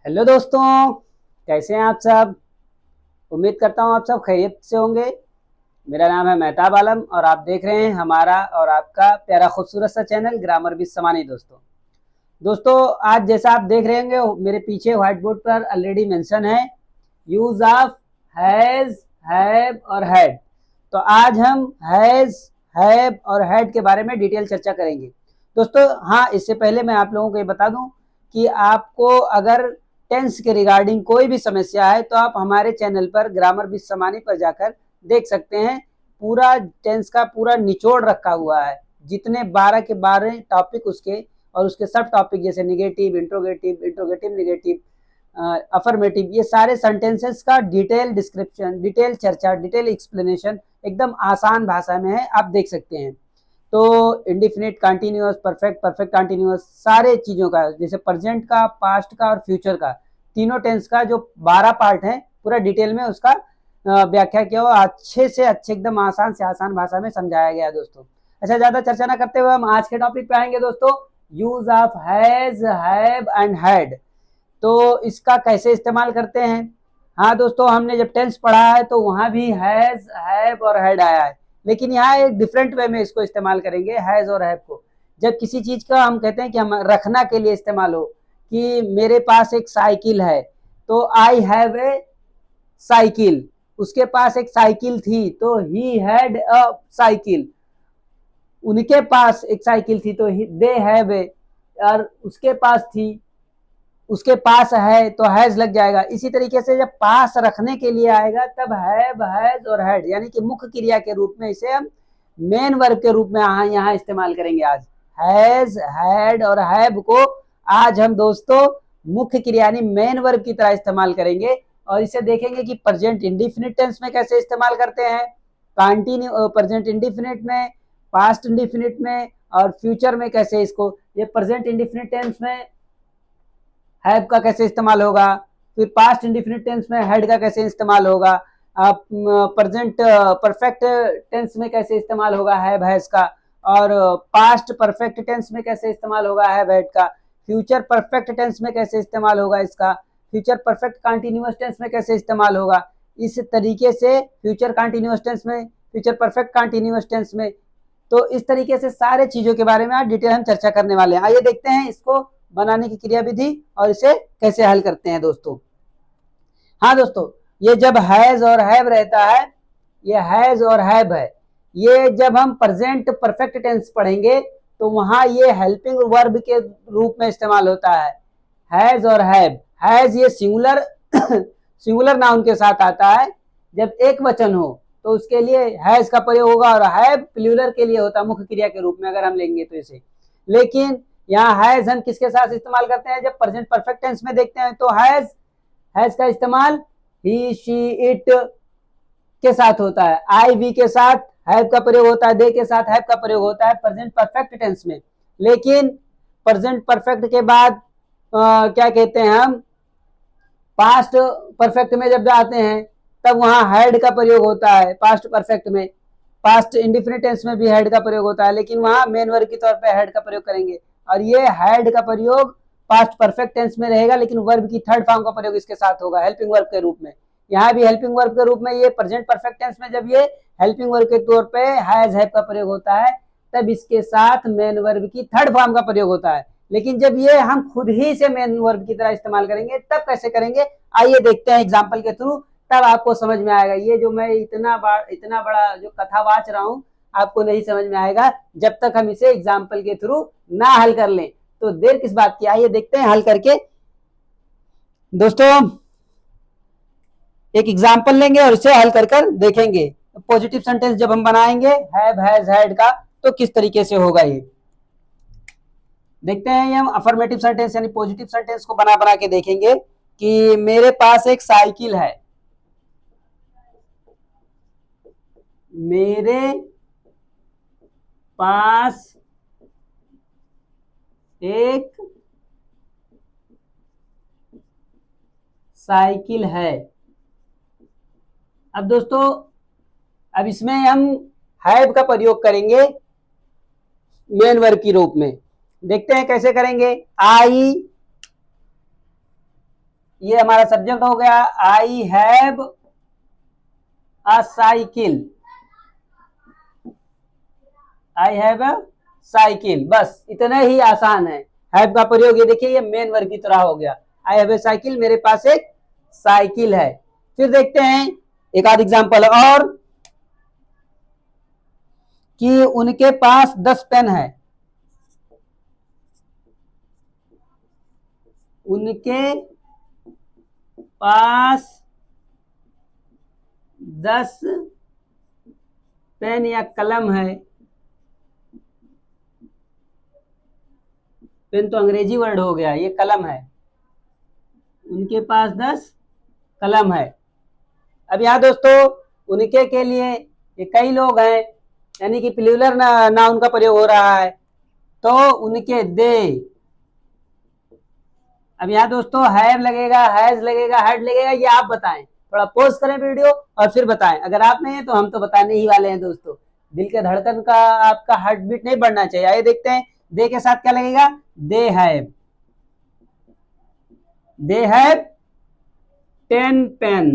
Hello दोस्तों, कैसे हैं आप सब। उम्मीद करता हूँ आप सब खैरियत से होंगे। मेरा नाम है मेहताब आलम और आप देख रहे हैं हमारा और आपका प्यारा खूबसूरत सा चैनल ग्रामर विद समानी। दोस्तों आज जैसा आप देख रहे होंगे मेरे पीछे व्हाइट बोर्ड पर ऑलरेडी मेंशन है यूज ऑफ हैज, हैव और हैड। तो आज हम हैज, हैव और हैड के बारे में डिटेल चर्चा करेंगे। दोस्तों हाँ, इससे पहले मैं आप लोगों को ये बता दूं कि आपको अगर टेंस के रिगार्डिंग कोई भी समस्या है तो आप हमारे चैनल पर ग्रामर विद समानी पर जाकर देख सकते हैं। पूरा टेंस का पूरा निचोड़ रखा हुआ है, जितने 12 के 12 टॉपिक उसके और उसके सब टॉपिक जैसे negative, interrogative, interrogative negative, affirmative, ये सारे सेंटेंसेस का डिटेल डिस्क्रिप्शन, डिटेल चर्चा, डिटेल एक्सप्लेनेशन एकदम आसान भाषा में है, आप देख सकते हैं। तो indefinite, continuous, perfect, perfect continuous, सारे चीज़ों का जैसे प्रेजेंट का, पास्ट का और फ्यूचर का, तीनों टेंस का जो 12 पार्ट है पूरा डिटेल में उसका व्याख्या किया हुआ, अच्छे से अच्छे एकदम आसान से आसान भाषा में समझाया गया है दोस्तों। अच्छा, ज़्यादा चर्चा ना करते हुए हम आज के टॉपिक पे आएंगे दोस्तों, use of has, have and had. तो इसका कैसे इस्तेमाल करते हैं। हाँ दोस्तों, हमने जब टेंस पढ़ा है तो वहां भी हैज, हैव और हैड आया है, लेकिन यहाँ एक डिफरेंट वे में इसको इस्तेमाल करेंगे हैज और हैव को। जब किसी चीज का हम कहते हैं कि हम रखना के लिए इस्तेमाल हो, कि मेरे पास एक साइकिल है तो आई हैव ए साइकिल, उसके पास एक साइकिल थी तो ही हैड अ साइकिल, उनके पास एक साइकिल थी तो दे हैव ए, और उसके पास थी, उसके पास है तो हैज लग जाएगा। इसी तरीके से जब पास रखने के लिए आएगा तब हैव, हैज और हैड, यानी कि मुख्य क्रिया के रूप में इसे हम मेन वर्ब के रूप में यहाँ इस्तेमाल करेंगे। आज हैज, हैड और हैव को आज हम दोस्तों मुख्य क्रिया यानी मेन वर्ब की तरह इस्तेमाल करेंगे और इसे देखेंगे कि प्रेजेंट इंडिफिनिट टेंस में कैसे इस्तेमाल करते हैं, कंटिन्यू प्रेजेंट इंडिफिनिट में, पास्ट इंडिफिनिट में और फ्यूचर में कैसे इसको, ये प्रेजेंट इंडिफिनिट टेंस में हैव का कैसे इस्तेमाल होगा, फिर पास्ट इंडिफिनिट टेंस में हैड का कैसे इस्तेमाल होगा, प्रेजेंट परफेक्ट टेंस में कैसे इस्तेमाल होगा हैव, हैज का, और पास्ट परफेक्ट टेंस में कैसे इस्तेमाल होगा हैव, हैड का, फ्यूचर परफेक्ट टेंस में कैसे इस्तेमाल होगा इसका, फ्यूचर परफेक्ट कंटिन्यूअस टेंस में कैसे इस्तेमाल होगा। इस तरीके से फ्यूचर कंटिन्यूअस टेंस में, फ्यूचर परफेक्ट कंटिन्यूअस टेंस में, तो इस तरीके से सारे चीजों के बारे में आज डिटेल हम चर्चा करने वाले हैं। आइए देखते हैं इसको बनाने की क्रिया विधि और इसे कैसे हल करते हैं दोस्तों। हाँ दोस्तों, ये जब हैज और हैव रहता है, ये हैज और हैव है, ये जब हम प्रेजेंट परफेक्ट टेंस पढ़ेंगे तो वहां ये हेल्पिंग वर्ब के रूप में इस्तेमाल होता है, हैज और हैव। हैज ये सिंगुलर सिंगुलर नाउन के साथ आता है, जब एक वचन हो तो उसके लिए हैज का प्रयोग होगा, और हैव प्लूरल के लिए होता है मुख्य क्रिया के रूप में अगर हम लेंगे तो इसे। लेकिन यहाँ हैज हम किसके साथ इस्तेमाल करते हैं, जब प्रेजेंट परफेक्ट टेंस में देखते हैं तो हैज का इस्तेमाल ही, शी, इट के साथ होता है, आई, वी के साथ हैव का प्रयोग होता है, दे के साथ हैव का प्रयोग होता है प्रेजेंट परफेक्ट टेंस में। लेकिन प्रेजेंट परफेक्ट के बाद क्या कहते हैं हम, पास्ट परफेक्ट में जब जाते हैं तब वहां हैड का प्रयोग होता है पास्ट परफेक्ट में, पास्ट इंडिफिनिट टेंस में भी हैड का प्रयोग होता है, लेकिन वहां मेन वर्ब के तौर पे हैड का प्रयोग करेंगे। और ये हैड का प्रयोग पास्ट परफेक्ट टेंस में रहेगा, लेकिन वर्ब की थर्ड फॉर्म का प्रयोग इसके साथ होगा हेल्पिंग वर्ब के रूप में। यहाँ भी हेल्पिंग वर्ब के रूप में ये प्रेजेंट परफेक्ट टेंस में जब ये हेल्पिंग वर्ब के तौर पे हैज, हैव का प्रयोग होता है तब इसके साथ मेन वर्ब की थर्ड फॉर्म का प्रयोग होता है। लेकिन जब ये हम खुद ही से मेन वर्ब की तरह इस्तेमाल करेंगे तब कैसे करेंगे, आइए देखते हैं एग्जाम्पल के थ्रू, तब आपको समझ में आएगा। ये जो मैं इतना बड़ा जो कथा वाच रहा हूँ आपको नहीं समझ में आएगा जब तक हम इसे एग्जाम्पल के थ्रू ना हल कर लें। तो देर किस बात की, आइए देखते हैं हल करके। दोस्तों एक एग्जाम्पल लेंगे और इसे हल कर कर देखेंगे पॉजिटिव सेंटेंस जब हम बनाएंगे हैव, हैज, हैड का तो किस तरीके से होगा। ये देखते हैं, ये हम अफर्मेटिव सेंटेंस यानी पॉजिटिव सेंटेंस को बना बना के देखेंगे कि मेरे पास एक साइकिल है, मेरे पास एक साइकिल है। अब दोस्तों अब इसमें हम हैव का प्रयोग करेंगे मेन वर्ब के रूप में, देखते हैं कैसे करेंगे। आई ये हमारा सब्जेक्ट हो गया। I have a cycle, I have a cycle, बस इतना ही आसान है। हैव का प्रयोग ये देखिए ये मेन वर्ब की तरह हो गया। आई हैव ए साइकिल, मेरे पास एक साइकिल है। फिर देखते हैं एक आध एग्जांपल और, कि उनके पास 10 पेन है। उनके पास 10 पेन या कलम है। पेन तो अंग्रेजी वर्ड हो गया, ये कलम है। उनके पास 10 कलम है। अब यहाँ दोस्तों उनके के लिए ये कई लोग हैं, यानी कि प्लूरल नाउन का प्रयोग हो रहा है, तो उनके दे। अब यहाँ दोस्तों हैव लगेगा, हैज लगेगा, हैड लगेगा, ये आप बताएं। थोड़ा पॉज करें वीडियो और फिर बताएं। अगर आप नहीं है तो हम तो बताने ही वाले हैं दोस्तों। दिल के धड़कन का आपका हार्ट बीट नहीं बढ़ना चाहिए। आइए देखते हैं दे के साथ क्या लगेगा। They have, they have 10 pen.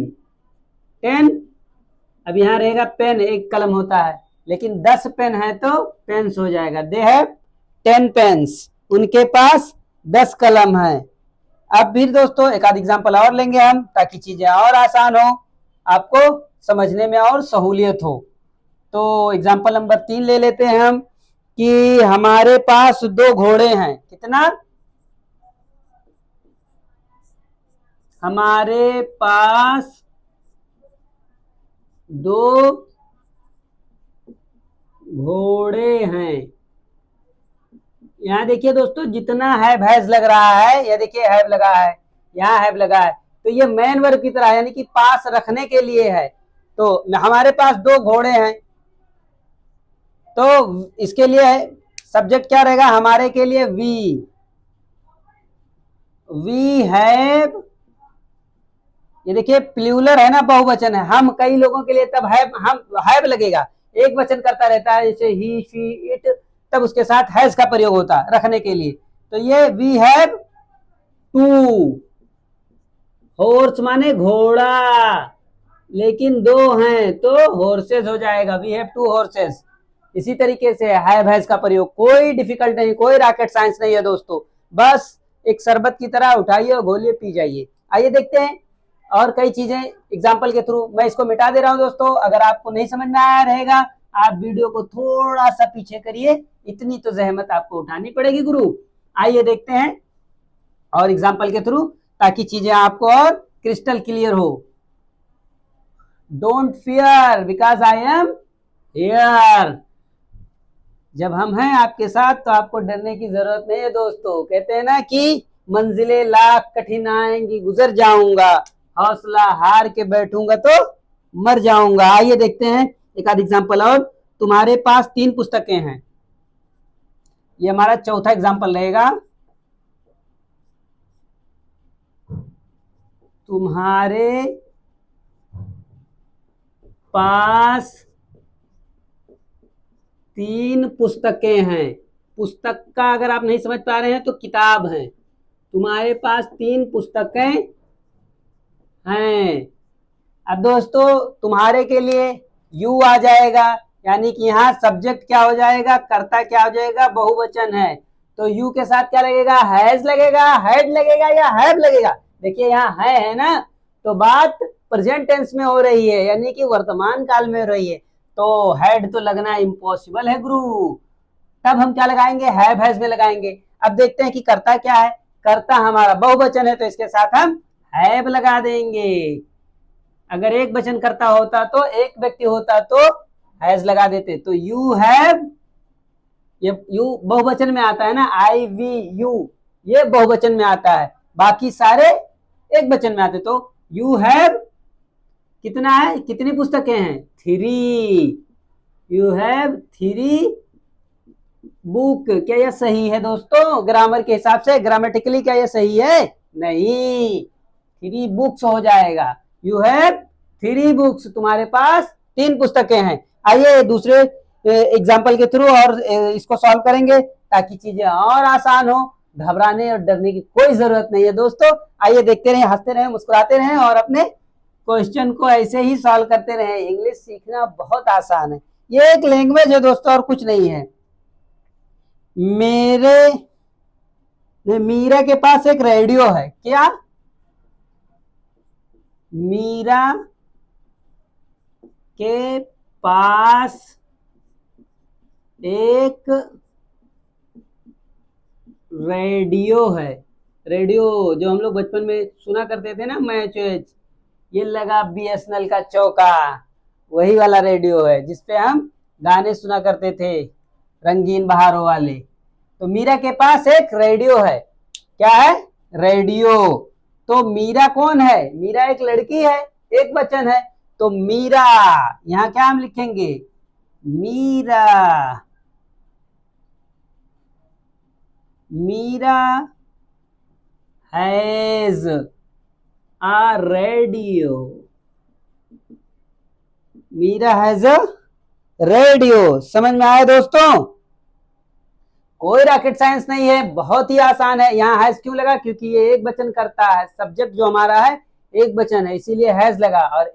10, अब यहाँ रहेगा पेन, एक कलम होता है, लेकिन 10 पेन है तो पेन्स हो जाएगा। दे हैव 10 पेन्स, उनके पास 10 कलम है। अब फिर दोस्तों एक आध एग्जांपल और लेंगे हम, ताकि चीजें और आसान हो, आपको समझने में और सहूलियत हो। तो एग्जांपल नंबर 3 ले लेते हैं हम, कि हमारे पास 2 घोड़े हैं। कितना? हमारे पास 2 घोड़े हैं। यहाँ देखिए दोस्तों जितना हैव हैज लग रहा है, ये देखिए हैव लगा है, यहाँ हैव लगा है, तो ये मेन वर्ब की तरह यानी कि पास रखने के लिए है। तो हमारे पास 2 घोड़े हैं, तो इसके लिए सब्जेक्ट क्या रहेगा हमारे के लिए? वी हैव, ये देखिए प्लूरल है ना, बहुवचन है। हम कई लोगों के लिए तब हैव लगेगा। एक वचन करता रहता है जैसे ही, शी, इट, तब उसके साथ हैज का प्रयोग होता है रखने के लिए। तो ये वी हैव 2 हॉर्स, माने घोड़ा, लेकिन 2 हैं तो हॉर्सेस हो जाएगा। We have 2 horses. इसी तरीके से हैव हैज का प्रयोग कोई डिफिकल्ट नहीं, कोई रॉकेट साइंस नहीं है दोस्तों। बस एक शरबत की तरह उठाइए और घोलिए, पी जाइए। आइए देखते हैं और कई चीजें एग्जाम्पल के थ्रू। मैं इसको मिटा दे रहा हूं दोस्तों, अगर आपको नहीं समझ में आया रहेगा आप वीडियो को थोड़ा सा पीछे करिए, इतनी तो जहमत आपको उठानी पड़ेगी गुरु। आइए देखते हैं और एग्जाम्पल के थ्रू, ताकि चीजें आपको और क्रिस्टल क्लियर हो। Don't fear because I am here. जब हम हैं आपके साथ तो आपको डरने की जरूरत नहीं है दोस्तों। कहते हैं ना कि मंजिलें लाख कठिन आएंगी, गुजर जाऊंगा, हौसला हार के बैठूंगा तो मर जाऊंगा। आइए देखते हैं एक आध एग्जाम्पल और। तुम्हारे पास 3 पुस्तकें हैं, ये हमारा चौथा एग्जाम्पल रहेगा। तुम्हारे पास 3 पुस्तकें हैं। पुस्तक का अगर आप नहीं समझ पा रहे हैं तो किताब है। तुम्हारे पास 3 पुस्तकें हैं। अब दोस्तों तुम्हारे के लिए यू आ जाएगा, यानी कि यहाँ सब्जेक्ट क्या हो जाएगा, कर्ता क्या हो जाएगा, बहुवचन है। तो यू के साथ क्या लगेगा? हैज लगेगा, हैड लगेगा या हैव लगेगा? देखिए यहाँ है ना, तो बात प्रेजेंट टेंस में हो रही है, यानी कि वर्तमान काल में हो रही है, तो हैड तो लगना इम्पॉसिबल है गुरु। तब हम क्या लगाएंगे? हैव हैज में लगाएंगे। अब देखते हैं कि कर्ता क्या है। कर्ता हमारा बहुवचन है, तो इसके साथ हम हैव लगा देंगे। अगर एक वचन करता होता तो, एक व्यक्ति होता तो हैज लगा देते। तो यू हैव, ये यू बहुवचन में आता है ना, आई वी यू, ये बहुवचन में आता है, बाकी सारे एक वचन में आते। तो यू हैव कितना है, कितनी पुस्तकें हैं? 3। You have 3 book. क्या यह सही है दोस्तों? ग्रामर के हिसाब से, ग्रामेटिकली क्या यह सही है? नहीं, 3 बुक्स हो जाएगा। यू हैव 3 बुक्स, तुम्हारे पास 3 पुस्तकें हैं। आइए दूसरे एग्जाम्पल के थ्रू और इसको सॉल्व करेंगे ताकि चीजें और आसान हो। घबराने और डरने की कोई जरूरत नहीं है दोस्तों। आइए देखते रहें, हंसते रहें, मुस्कुराते रहें और अपने क्वेश्चन को ऐसे ही सॉल्व करते रहें। इंग्लिश सीखना बहुत आसान है, ये एक लैंग्वेज है दोस्तों और कुछ नहीं है। मीरा के पास एक रेडियो है। क्या? मीरा के पास एक रेडियो है। रेडियो जो हम लोग बचपन में सुना करते थे ना, मैच वैच, ये लगा बीएसएनएल का चौका, वही वाला रेडियो है जिसपे हम गाने सुना करते थे, रंगीन बहारों वाले। तो मीरा के पास एक रेडियो है। क्या है? रेडियो। तो मीरा कौन है? मीरा एक लड़की है, एक वचन है। तो मीरा, यहां क्या हम लिखेंगे? Meera. Meera has a radio. Meera has a radio. समझ में आया दोस्तों? कोई रॉकेट साइंस नहीं है, बहुत ही आसान है। यहाँ हैज क्यों लगा? क्योंकि ये एक वचन करता है, सब्जेक्ट जो हमारा है एक वचन है, इसीलिए हैज लगा। और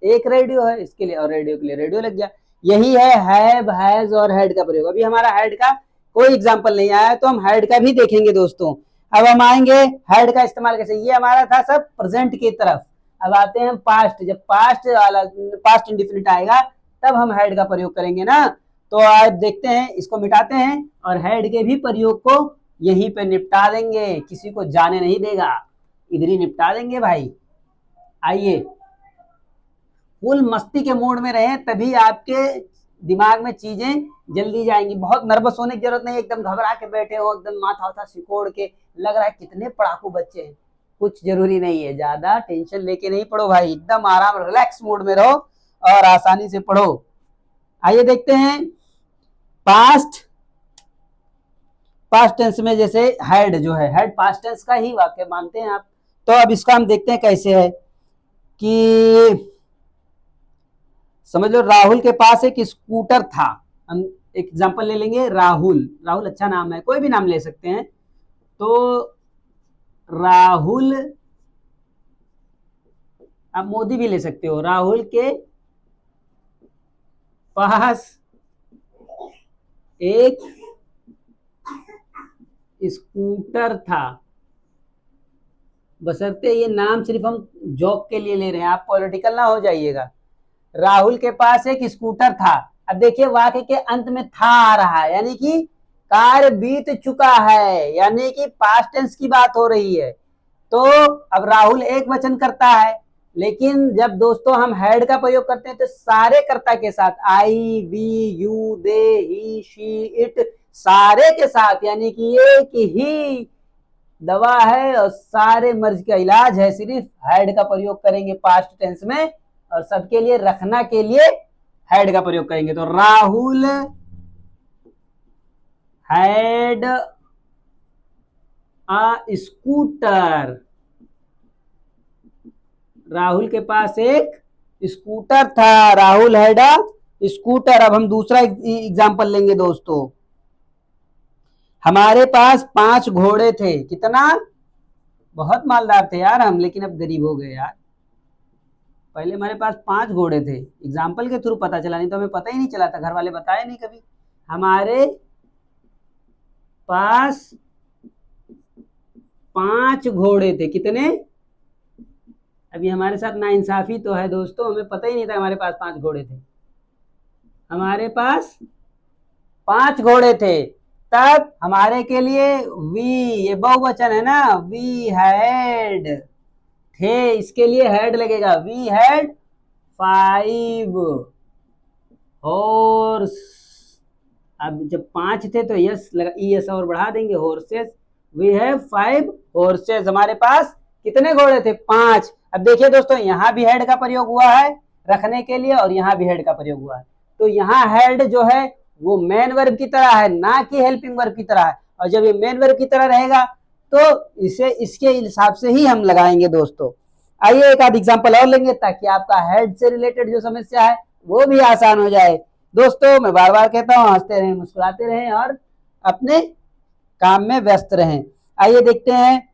एक रेडियो है इसके लिए, और रेडियो के लिए रेडियो लग गया। यही है हैव, हैज और हैड का प्रयोग। अभी हमारा हैड का कोई एग्जाम्पल नहीं आया, तो हम हैड का भी देखेंगे दोस्तों। अब हम आएंगे हैड का इस्तेमाल कैसे। ये हमारा था सब प्रेजेंट की तरफ। अब आते हैं हम पास्ट। जब पास्ट वाला, पास्ट इंडिफिनिट आएगा तब हम हैड का प्रयोग करेंगे ना। तो आज देखते हैं, इसको मिटाते हैं और हैड के भी प्रयोग को यहीं पे निपटा देंगे, किसी को जाने नहीं देगा, इधर ही निपटा देंगे भाई। आइए, फुल मस्ती के मूड में रहें, तभी आपके दिमाग में चीजें जल्दी जाएंगी। बहुत नर्वस होने की जरूरत नहीं, एकदम घबरा के बैठे हो, एकदम माथा वाथा सिकोड़ के लग रहा है कितने पढ़ाकू बच्चे हैं, कुछ जरूरी नहीं है। ज्यादा टेंशन लेके नहीं पढ़ो भाई, एकदम आराम रिलैक्स मूड में रहो और आसानी से पढ़ो। आइए देखते हैं पास्ट टेंस में। जैसे हैड जो है, हैड पास्ट टेंस का ही वाक्य मानते हैं आप। तो अब इसका हम देखते हैं कैसे है कि समझ लो राहुल के पास एक स्कूटर था। हम एक एग्जांपल ले लेंगे, राहुल। राहुल अच्छा नाम है, कोई भी नाम ले सकते हैं। तो राहुल, आप मोदी भी ले सकते हो। राहुल के पास एक स्कूटर था। बशर्ते ये नाम सिर्फ हम जोक के लिए ले रहे हैं, आप पॉलिटिकल ना हो जाइएगा। राहुल के पास एक स्कूटर था। अब देखिए वाक्य के अंत में था आ रहा है, यानी कि कार्य बीत चुका है, यानी कि पास्ट टेंस की बात हो रही है। तो अब राहुल एक वचन करता है, लेकिन जब दोस्तों हम हैड का प्रयोग करते हैं तो सारे कर्ता के साथ, I, we, you, they, he, she, it, सारे के साथ, यानी कि एक ही दवा है और सारे मर्ज का इलाज है, सिर्फ हैड का प्रयोग करेंगे पास्ट टेंस में, और सबके लिए रखना के लिए हैड का प्रयोग करेंगे। तो Rahul had a scooter. Rahul के पास एक स्कूटर था। Rahul had a scooter. अब हम दूसरा एग्जांपल लेंगे दोस्तों। हमारे पास 5 घोड़े थे। कितना? बहुत मालदार थे यार हम, लेकिन अब गरीब हो गए यार। पहले हमारे पास 5 घोड़े थे, एग्जाम्पल के थ्रू पता चला, नहीं तो हमें पता ही नहीं चला था, घर वाले बताए नहीं कभी। हमारे पास 5 घोड़े थे। कितने? अभी हमारे साथ नाइंसाफी तो है दोस्तों, हमें पता ही नहीं था हमारे पास 5 घोड़े थे। हमारे पास 5 घोड़े थे। तब हमारे के लिए वी, ये बहुवचन है ना, वी हैड, थे, इसके लिए हैड लगेगा। We had 5 horse. अब जब 5 थे तो यस लगा, यस और बढ़ा देंगे, हॉर्सेस। We have 5 horses. हमारे पास कितने घोड़े थे? 5। अब देखिए दोस्तों, यहाँ भी हेड का प्रयोग हुआ है रखने के लिए, और यहाँ भी हेड का प्रयोग हुआ है। तो यहाँ हेड जो है वो मेन वर्ब की तरह है, ना कि हेल्पिंग वर्ब की तरह है। और जब ये मेन वर्ब की तरह रहेगा तो इसे इसके हिसाब से ही हम लगाएंगे दोस्तों। आइए एक आध एग्जाम्पल और लेंगे ताकि आपका हेड से रिलेटेड जो समस्या है वो भी आसान हो जाए। दोस्तों मैं बार बार कहता हूँ, हंसते रहें, मुस्कुराते रहें और अपने काम में व्यस्त रहें। आइए देखते हैं,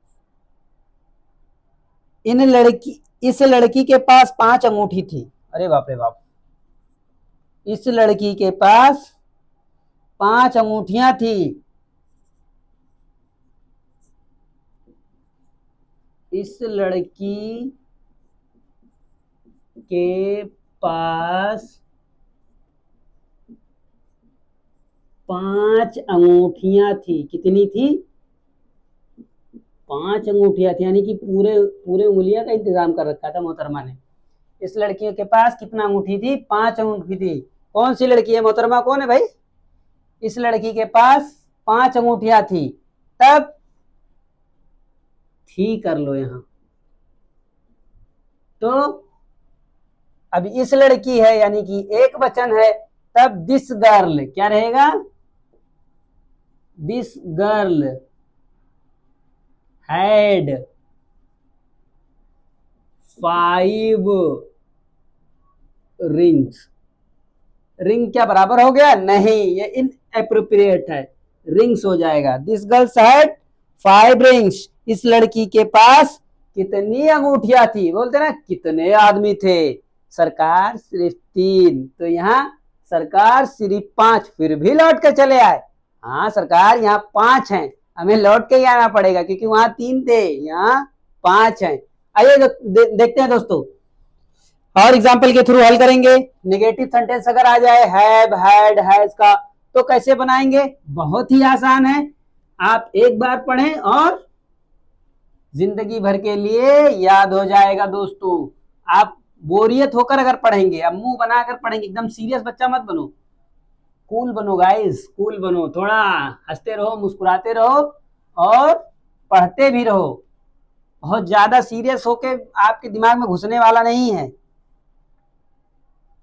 इस लड़की के पास 5 अंगूठी थी। अरे बाप रे बाप, इस लड़की के पास 5 अंगूठियां थी। इस लड़की के पास 5 अंगूठियां थी। कितनी थी? 5 अंगूठियां थी, यानी कि पूरे पूरे उंगलियां का इंतजाम कर रखा था मोहतरमा ने। इस लड़की के पास कितना अंगूठी थी? 5 अंगूठी थी। कौन सी लड़की है मोहतरमा, कौन है भाई? इस लड़की के पास 5 अंगूठियां थी। तब थी कर लो यहां तो, अब इस लड़की है यानी कि एक वचन है, तब दिस गर्ल क्या रहेगा? This girl had 5 rings. Ring क्या बराबर हो गया? नहीं, ये इनएप्रोप्रिएट है, रिंग्स हो जाएगा। This girls had 5 rings. इस लड़की के पास कितनी अंगूठियां थी? बोलते ना कितने आदमी थे? सरकार सिर्फ 3, तो यहाँ सरकार सिर्फ 5, फिर भी लौट कर चले आए। हाँ सरकार, यहाँ 5 हैं, हमें लौट के ही आना पड़ेगा क्योंकि वहां 3 थे, यहाँ 5 हैं। आइए देखते हैं दोस्तों, और एग्जाम्पल के थ्रू हल करेंगे। नेगेटिव सेंटेंस अगर आ जाए हैव, हैड, हैज का, तो कैसे बनाएंगे? बहुत ही आसान है, आप एक बार पढ़ें और जिंदगी भर के लिए याद हो जाएगा दोस्तों। आप बोरियत होकर अगर पढ़ेंगे, अब मुंह बनाकर पढ़ेंगे, एकदम सीरियस बच्चा मत बनो, कूल बनो गाइस, कूल बनो, थोड़ा हंसते रहो, मुस्कुराते रहो और पढ़ते भी रहो। बहुत ज्यादा सीरियस होके आपके दिमाग में घुसने वाला नहीं है।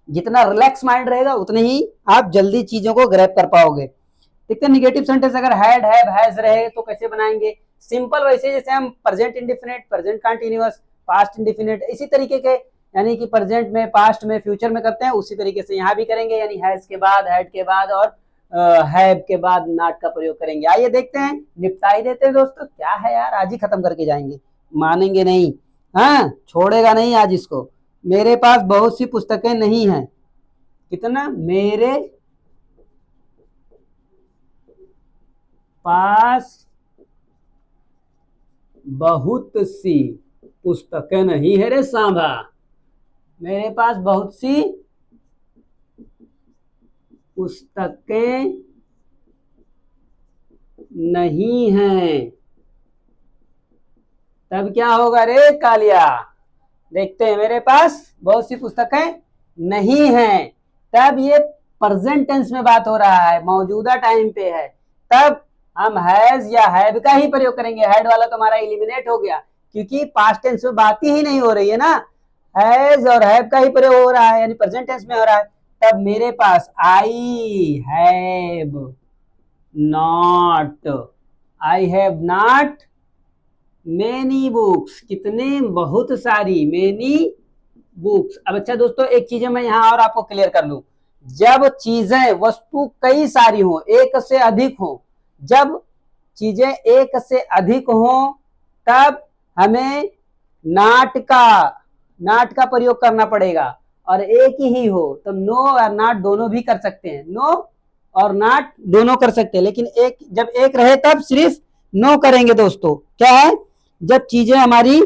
जितना रिलैक्स माइंड रहेगा उतने ही आप जल्दी चीजों को ग्रैब कर पाओगे। देखते हैं निगेटिव सेंटेंस अगर हैड, हैव, हैज रहे तो कैसे बनाएंगे? सिंपल वैसे जैसे हम present indefinite, present continuous, past indefinite, इसी तरीके के, यानी कि प्रेजेंट में, पास्ट में, फ्यूचर में करते हैं, उसी तरीके से यहाँ भी करेंगे, यानी हैज के बाद, हैड के बाद और हैव के बाद नॉट का प्रयोग करेंगे। आइए देखते हैं, निपटा ही देते हैं दोस्तों। क्या है यार, आज ही खत्म करके जाएंगे, मानेंगे नहीं, हाँ छोड़ेगा नहीं आज इसको। मेरे पास बहुत सी पुस्तकें नहीं हैं। कितना? मेरे पास बहुत सी पुस्तकें नहीं है रे सांभा, मेरे पास बहुत सी पुस्तकें नहीं हैं। तब क्या होगा रे कालिया? देखते हैं, मेरे पास बहुत सी पुस्तकें नहीं हैं, तब ये प्रेजेंट टेंस में बात हो रहा है, मौजूदा टाइम पे है, तब हम हैज या हैव का ही प्रयोग करेंगे। हैड वाला तो हमारा एलिमिनेट हो गया क्योंकि पास्ट टेंस में बात ही नहीं हो रही है ना, हैज और हैव का ही प्रयोग हो रहा है, यानी प्रेजेंट टेंस में हो रहा है। तब मेरे पास I have not, I have not many books, कितने? बहुत सारी, मेनी बुक्स। अब अच्छा दोस्तों, एक चीज मैं यहाँ और आपको क्लियर कर लूं, जब चीजें, वस्तु कई सारी हो, एक से अधिक हो, जब चीजें एक से अधिक हो, तब हमें नॉट का प्रयोग करना पड़ेगा। और एक ही हो तब नो और नॉट दोनों भी कर सकते हैं, नो और नॉट दोनों कर सकते हैं, लेकिन एक, जब एक रहे तब सिर्फ नो करेंगे दोस्तों। क्या है? जब चीजें हमारी,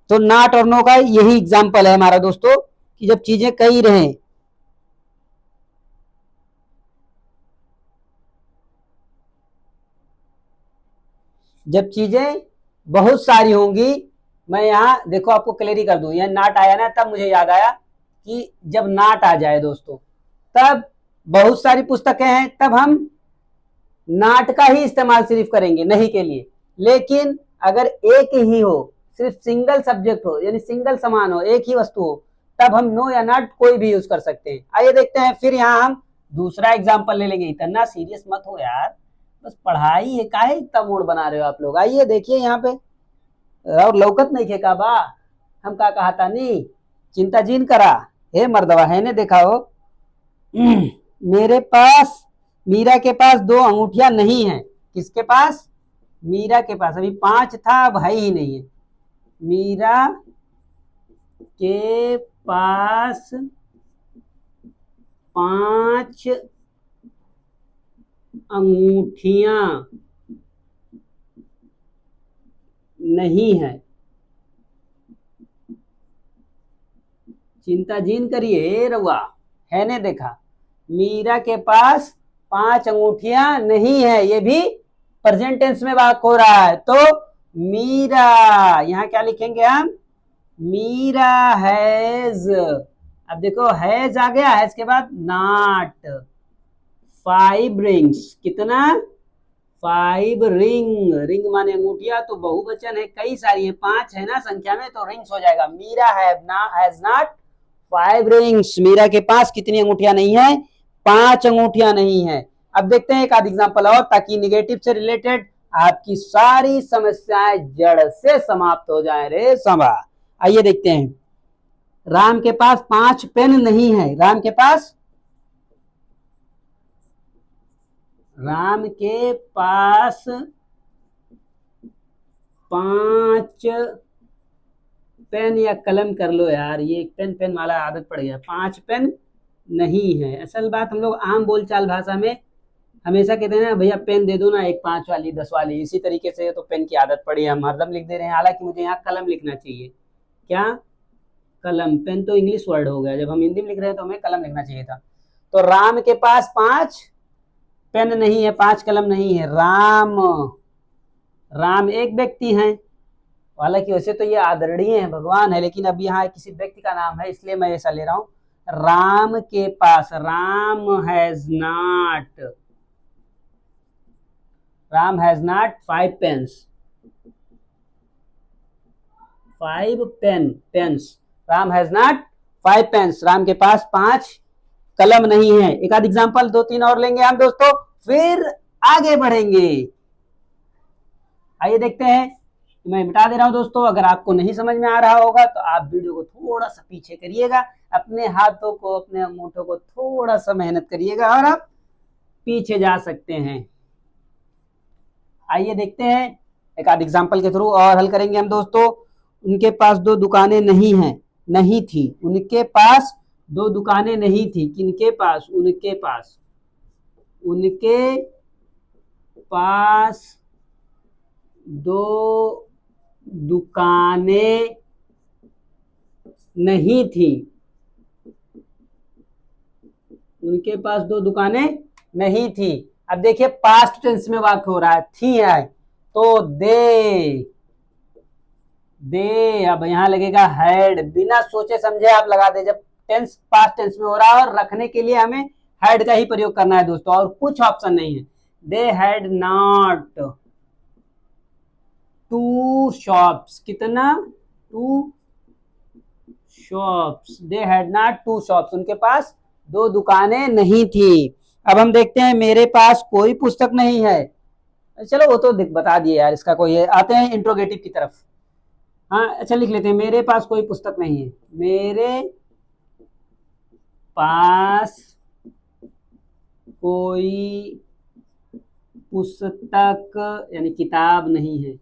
तो नॉट और नो का यही एग्जाम्पल है हमारा दोस्तों, कि जब चीजें कई रहें। जब चीजें बहुत सारी होंगी, मैं यहाँ देखो आपको क्लियर कर दूं, यहाँ नॉट आया ना, तब मुझे याद आया कि जब नॉट आ जाए दोस्तों, तब बहुत सारी पुस्तकें हैं, तब हम नॉट का ही इस्तेमाल सिर्फ करेंगे, नहीं के लिए। लेकिन अगर एक ही हो, सिर्फ सिंगल सब्जेक्ट हो, यानी सिंगल समान हो, एक ही वस्तु हो, तब हम नो या नॉट कोई भी यूज कर सकते हैं। आइए देखते हैं, फिर यहाँ हम दूसरा एग्जाम्पल ले लेंगे। इतना सीरियस मत हो यार, बस पढ़ाई है, काहे इतना मूड बना रहे हो आप लोग? आइए देखिए यहाँ पे, और लौकत नहीं खेका बा, हम का कहा था नी, चिंता जीन करा, हे मर्दवा है ने देखा हो। मीरा के पास 2 अंगूठियां नहीं है। किसके पास? मीरा के पास। अभी 5 था, अब है ही नहीं है। मीरा के पास 5 अंगूठियां नहीं है। चिंता जीन करिए रउआ, है ने देखा। मीरा के पास 5 अंगूठियां नहीं है, ये भी प्रेजेंट टेंस में बात हो रहा है। तो मीरा, यहां क्या लिखेंगे हम? मीरा हैज। अब देखो हैज आ गया, हैज के बाद नॉट 5 रिंग्स। कितना? 5 रिंग। रिंग माने अंगूठिया, तो बहुवचन है, कई सारी है, 5 है ना संख्या में, तो रिंग्स हो जाएगा। Meera has not 5 rings. Meera के पास कितनी अंगूठियां नहीं है? 5 अंगूठियां नहीं है। अब देखते हैं एक आध एग्जाम्पल और, ताकि निगेटिव से रिलेटेड आपकी सारी समस्याएं जड़ से समाप्त हो जाए रे सभा। आइए देखते हैं। राम के पास 5 पेन नहीं है। राम के पास 5 पेन या कलम कर लो यार, ये पेन पेन वाला आदत पड़ गया। 5 पेन नहीं है। असल बात, हम लोग आम बोलचाल भाषा में हमेशा कहते हैं ना, भैया पेन दे दो ना, एक 5 वाली 10 वाली। इसी तरीके से तो पेन की आदत पड़ी है, हम हरदम लिख दे रहे हैं। हालांकि मुझे यहाँ कलम लिखना चाहिए। क्या? कलम। पेन तो इंग्लिश वर्ड हो गया, जब हम हिंदी में लिख रहे हैं तो हमें कलम लिखना चाहिए था। तो राम के पास 5 पेन नहीं है, 5 कलम नहीं है। राम एक व्यक्ति हैं। हालांकि वैसे तो ये आदरणीय है, भगवान है, लेकिन अब यहाँ किसी व्यक्ति का नाम है, इसलिए मैं ऐसा ले रहा हूं। राम के पास, Ram has not 5 pens. 5 pens. Ram has not 5 pens. Ram के पास 5 कलम नहीं है। एक आध एग्जाम्पल 2-3 और लेंगे हम दोस्तों, फिर आगे बढ़ेंगे। आइए देखते हैं। मैं मिटा दे रहा हूं दोस्तों, अगर आपको नहीं समझ में आ रहा होगा तो आप वीडियो को थोड़ा सा पीछे करिएगा, अपने हाथों को, अपने अंगूठों को थोड़ा सा मेहनत करिएगा और आप पीछे जा सकते हैं। आइए देखते हैं, एक आध एग्जाम्पल के थ्रू और हल करेंगे हम दोस्तों। उनके पास 2 दुकानें नहीं है, नहीं थी। उनके पास 2 दुकानें नहीं थी। किनके पास? उनके पास। उनके पास 2 दुकानें नहीं थी। उनके पास 2 दुकानें नहीं थी। अब देखिए पास्ट टेंस में बात हो रहा है, थी है, तो दे अब यहां लगेगा हैड। बिना सोचे समझे आप लगा दे, जब टेंस पास्ट टेंस में हो रहा है और रखने के लिए हमें हैड का ही प्रयोग करना है दोस्तों, और कुछ ऑप्शन नहीं है। They had not 2 shops. कितना? 2 shops. They had not 2 shops. उनके पास 2 दुकानें नहीं थी। अब हम देखते हैं, मेरे पास कोई पुस्तक नहीं है। चलो वो तो बता दिए यार, इसका कोई है। आते हैं इंट्रोगेटिव की तरफ। हाँ अच्छा, लिख लेते हैं, मेरे पास कोई पुस्तक नहीं है। मेरे पास कोई पुस्तक यानी किताब नहीं है।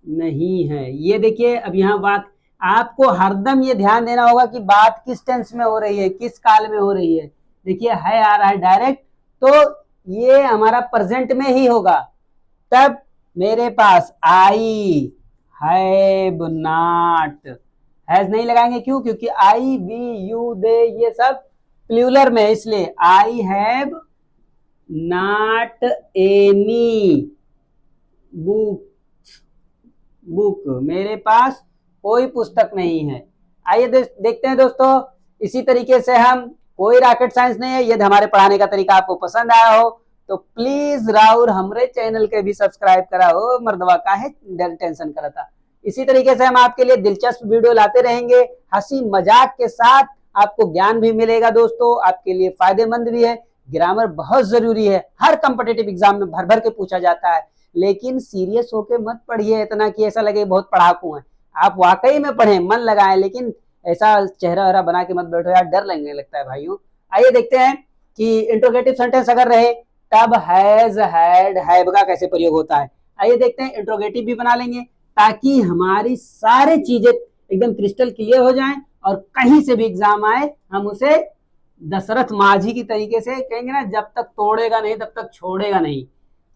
नहीं है, ये देखिए। अब यहाँ बात, आपको हरदम ये ध्यान देना होगा कि बात किस टेंस में हो रही है, किस काल में हो रही है। देखिए है आ रहा है डायरेक्ट, तो ये हमारा प्रेजेंट में ही होगा। तब मेरे पास, आई हैव नॉट, हैज नहीं लगाएंगे। क्यों? क्योंकि आई, वी, यू, दे ये सब प्लूरल में, इसलिए आई हैव नॉट एनी बुक। मेरे पास कोई पुस्तक नहीं है। आइए देखते हैं दोस्तों। इसी तरीके से हम, कोई रॉकेट साइंस नहीं है, यदि हमारे पढ़ाने का तरीका आपको पसंद आया हो तो प्लीज राउर हमारे चैनल के भी सब्सक्राइब करा हो। मर्दवा का है टेंशन करा था। इसी तरीके से हम आपके लिए दिलचस्प वीडियो लाते रहेंगे, हंसी मजाक के साथ। आपको ज्ञान भी मिलेगा दोस्तों, आपके लिए फायदेमंद भी है। ग्रामर बहुत जरूरी है, हर कॉम्पिटिटिव एग्जाम में भर भर के पूछा जाता है। लेकिन सीरियस होके मत पढ़िए इतना कि ऐसा लगे बहुत पढ़ाकू है। आप वाकई में पढ़ें, मन लगाएं, लेकिन ऐसा चेहरा वहरा बना के मत बैठो यार, डर लगने लगता है भाइयों। आइए देखते हैं, कि इंट्रोगेटिव सेंटेंस अगर रहे तब हैज, हैड, हैव का कैसे प्रयोग होता है। आइए देखते हैं, इंट्रोगेटिव भी बना लेंगे ताकि हमारी सारी चीजें एकदम क्रिस्टल क्लियर हो जाएं और कहीं से भी एग्जाम आए हम उसे दशरथ माझी की तरीके से कहेंगे ना, जब तक तोड़ेगा नहीं तब तक छोड़ेगा नहीं।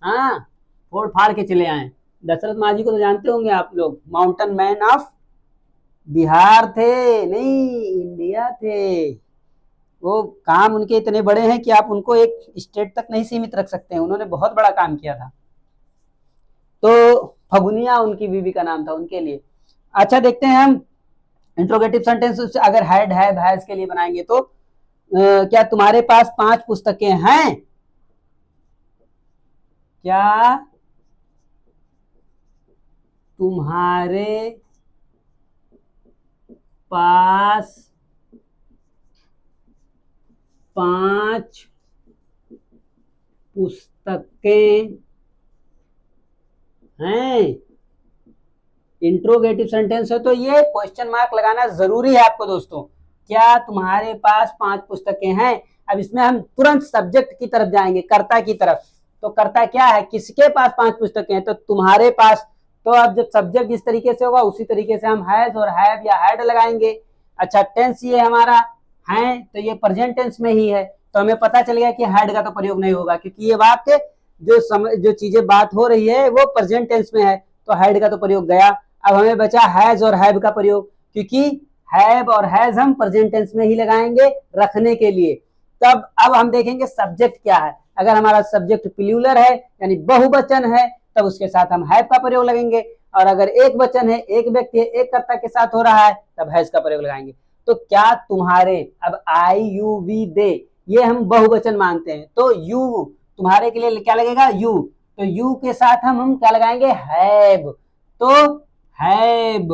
हाँ, फोड़ फाड़ के चले आए। दशरथ माझी को तो जानते होंगे आप लोग, माउंटेन मैन ऑफ बिहार थे, नहीं इंडिया थे। वो काम उनके इतने बड़े हैं कि आप उनको एक स्टेट तक नहीं सीमित रख सकते हैं, उन्होंने बहुत बड़ा काम किया था। तो फगुनिया उनकी बीवी का नाम था उनके लिए। अच्छा देखते हैं हम इंट्रोगेटिव सेंटेंस अगर हैड, हैव, हैज के लिए बनाएंगे तो क्या तुम्हारे पास 5 पुस्तकें हैं? क्या तुम्हारे पास 5 पुस्तकें हैं? इंट्रोगेटिव सेंटेंस है तो ये क्वेश्चन मार्क लगाना जरूरी है आपको दोस्तों। क्या तुम्हारे पास 5 पुस्तकें हैं? अब इसमें हम तुरंत सब्जेक्ट की तरफ जाएंगे, कर्ता की तरफ। तो कर्ता क्या है, किसके पास 5 पुस्तकें हैं? तो तुम्हारे पास। तो अब जब सब्जेक्ट इस तरीके से होगा उसी तरीके से हम हैज और हैव या हैड लगाएंगे। अच्छा, टेंस ये हमारा है तो ये प्रेजेंट टेंस में ही है, तो हमें पता चल गया कि हैड का तो प्रयोग नहीं होगा, क्योंकि ये वाक्य जो चीजें बात हो रही है वो प्रेजेंट टेंस में है, तो हैड का तो प्रयोग गया। अब हमें बचा हैज और हैव का प्रयोग, क्योंकि हैव और हैज हम प्रेजेंट टेंस में ही लगाएंगे रखने के लिए। तब अब हम देखेंगे सब्जेक्ट क्या है। अगर हमारा सब्जेक्ट प्लूरल है यानी बहुवचन है तब उसके साथ हम हैव का प्रयोग लगेंगे, और अगर एक वचन है, एक व्यक्ति है, एक कर्ता के साथ हो रहा है तब हैज का प्रयोग लगाएंगे। तो क्या तुम्हारे, अब आई यू वी दे ये हम बहुवचन मानते हैं, तो यू तुम्हारे के लिए क्या लगेगा, यू। तो यू के साथ हम क्या लगाएंगे, हैव। तो हैव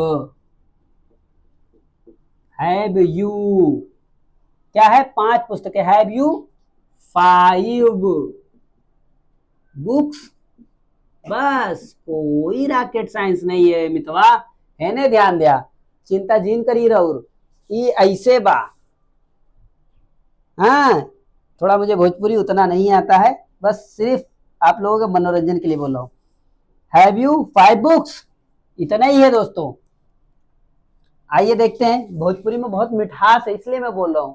यू क्या है, 5 पुस्तकें। Have you 5 books. बस, कोई रॉकेट साइंस नहीं है मितवा, है ने, ध्यान दिया, चिंता जीन करी रहो ये ऐसे बा। हाँ, थोड़ा मुझे भोजपुरी उतना नहीं आता है, बस सिर्फ आप लोगों के मनोरंजन के लिए बोल रहा हूँ। हैव यू 5 बुक्स, इतना ही है दोस्तों। आइए देखते हैं, भोजपुरी में बहुत मिठास है इसलिए मैं बोल रहा हूं।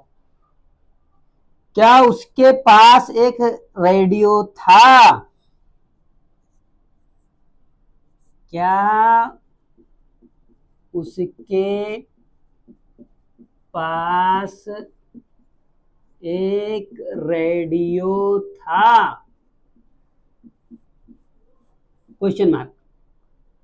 क्या उसके पास एक रेडियो था? क्या उसके पास एक रेडियो था? Question mark.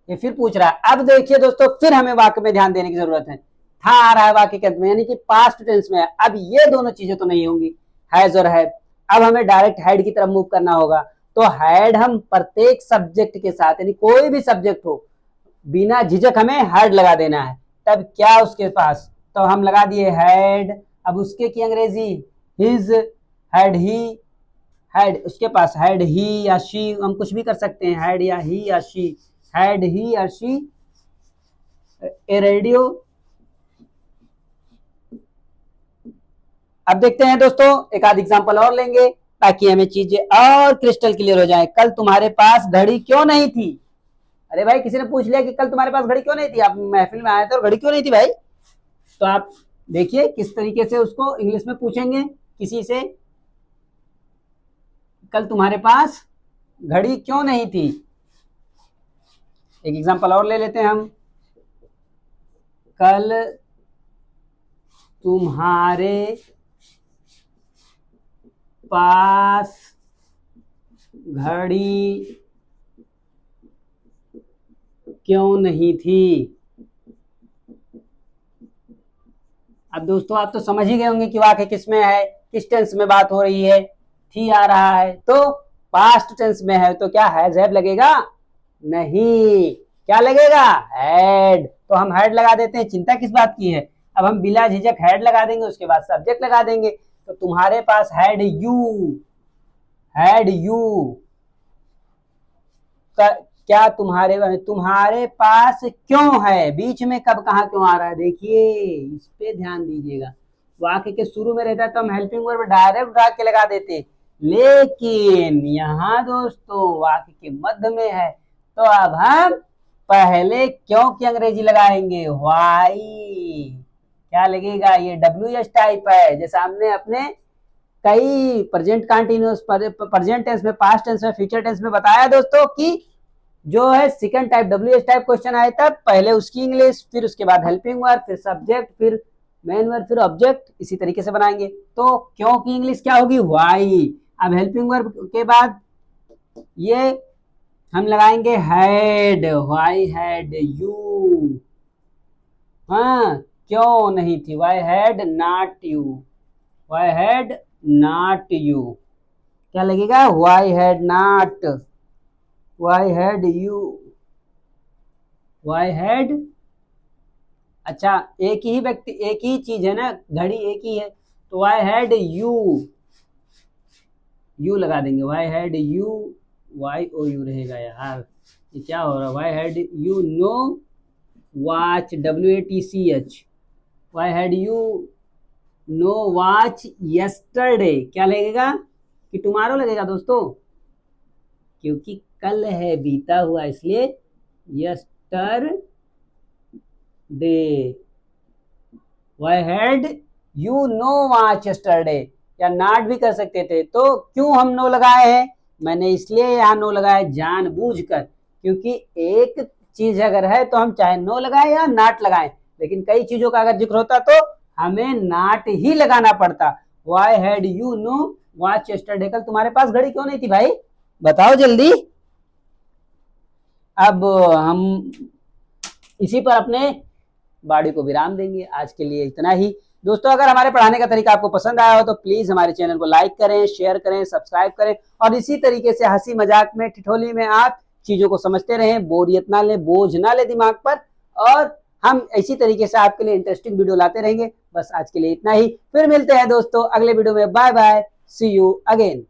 ये फिर पूछ रहा है। अब देखिए दोस्तों, फिर हमें वाक्य में ध्यान देने की जरूरत है। था आ रहा है वाक्य के अंत में, यानी कि पास्ट टेंस में है। अब ये दोनों चीजें तो नहीं होंगी, हैज और हैव। अब हमें डायरेक्ट हैड की तरफ मूव करना होगा। तो हैड हम प्रत्येक सब्जेक्ट के साथ, यानी कोई भी सब्जेक्ट हो, बिना झिझक हमें हैड लगा देना है। तब क्या उसके पास, तो हम लगा दिए हैड। अब उसके की अंग्रेजी हिज, हैड ही, हैड उसके पास हैड ही या शी, हम कुछ भी कर सकते हैं, हैड या ही या शी, हैड ही और शी ए रेडियो। अब देखते हैं दोस्तों, एक आध एग्जांपल और लेंगे ताकि हमें चीजें और क्रिस्टल क्लियर हो जाए। कल तुम्हारे पास घड़ी क्यों नहीं थी? अरे भाई, किसी ने पूछ लिया कि कल तुम्हारे पास घड़ी क्यों नहीं थी, आप महफिल में आए थे और घड़ी क्यों नहीं थी भाई? तो आप देखिए किस तरीके से उसको इंग्लिश में पूछेंगे किसी से, कल तुम्हारे पास घड़ी क्यों नहीं थी। एक एग्जांपल और ले लेते हैं हम। कल तुम्हारे पास घड़ी क्यों नहीं थी? अब दोस्तों आप तो समझ ही गए होंगे कि वाक्य किस में है, किस टेंस में बात हो रही है। थी आ रहा है तो पास्ट टेंस में है, तो क्या हैज हैव लगेगा? नहीं, क्या लगेगा, हैड। तो हम हैड लगा देते हैं, चिंता किस बात की है। अब हम बिला झिझक हैड लगा देंगे, उसके बाद सब्जेक्ट लगा देंगे। तो तुम्हारे पास हैड यू, हैड यू तुम्हारे पास क्यों है, बीच में कब कहा क्यों आ रहा है, देखिए इस पे ध्यान दीजिएगा। वाक्य के शुरू में रहता है तो हम हेल्पिंग वर्ब डायरेक्ट उठा के लगा देते, लेकिन यहाँ दोस्तों वाक्य के मध्य में है तो अब हम पहले क्यों की अंग्रेजी लगाएंगे, व्हाई। क्या लगेगा, ये WH टाइप है, जैसे हमने अपने कई प्रेजेंट कंटिन्यूअस, प्रेजेंट टेंस में, पास्ट टेंस में, फ्यूचर टेंस में बताया दोस्तों कि जो है second type WH type question आए तब पहले उसकी इंग्लिश, फिर उसके बाद हेल्पिंग वर्ब, फिर सब्जेक्ट, फिर मेन वर्ब, फिर ऑब्जेक्ट, इसी तरीके से बनाएंगे। तो क्यों की इंग्लिश क्या होगी, व्हाई। अब हेल्पिंग वर्ब के बाद ये हम लगाएंगे हैड, व्हाई हैड यू, हाँ क्यों नहीं थी, why had not you, why had not you, क्या लगेगा, why had not, why had you, why had, अच्छा एक ही व्यक्ति, एक ही चीज है ना, घड़ी एक ही है, तो व्हाई हैड यू, यू लगा देंगे, why had you, Y O U रहेगा यार, ये क्या हो रहा है, why had you no watch, WATCH, why had you no watch yesterday, क्या लगेगा कि टुमारो लगेगा दोस्तों, क्योंकि कल है बीता हुआ, इसलिए yesterday. Why had you no watch yesterday, या नॉट भी कर सकते थे, तो क्यों हम नो लगाए हैं, मैंने इसलिए यहाँ नो लगाया जानबूझकर, क्योंकि एक चीज अगर है तो हम चाहे नो लगाएं या नॉट लगाएं, लेकिन कई चीजों का अगर जिक्र होता तो हमें नॉट ही लगाना पड़ता। Why had you no watch yesterday, कल तुम्हारे पास घड़ी क्यों नहीं थी भाई, बताओ जल्दी। अब हम इसी पर अपने बाड़ी को विराम देंगे, आज के लिए इतना ही। दोस्तों अगर हमारे पढ़ाने का तरीका आपको पसंद आया हो तो प्लीज हमारे चैनल को लाइक करें, शेयर करें, सब्सक्राइब करें, और इसी तरीके से हंसी मजाक में, ठिठोली में आप चीजों को समझते रहें, बोरियत ना ले, बोझ ना ले दिमाग पर, और हम इसी तरीके से आपके लिए इंटरेस्टिंग वीडियो लाते रहेंगे। बस आज के लिए इतना ही, फिर मिलते हैं दोस्तों अगले वीडियो में, bye bye, see you again.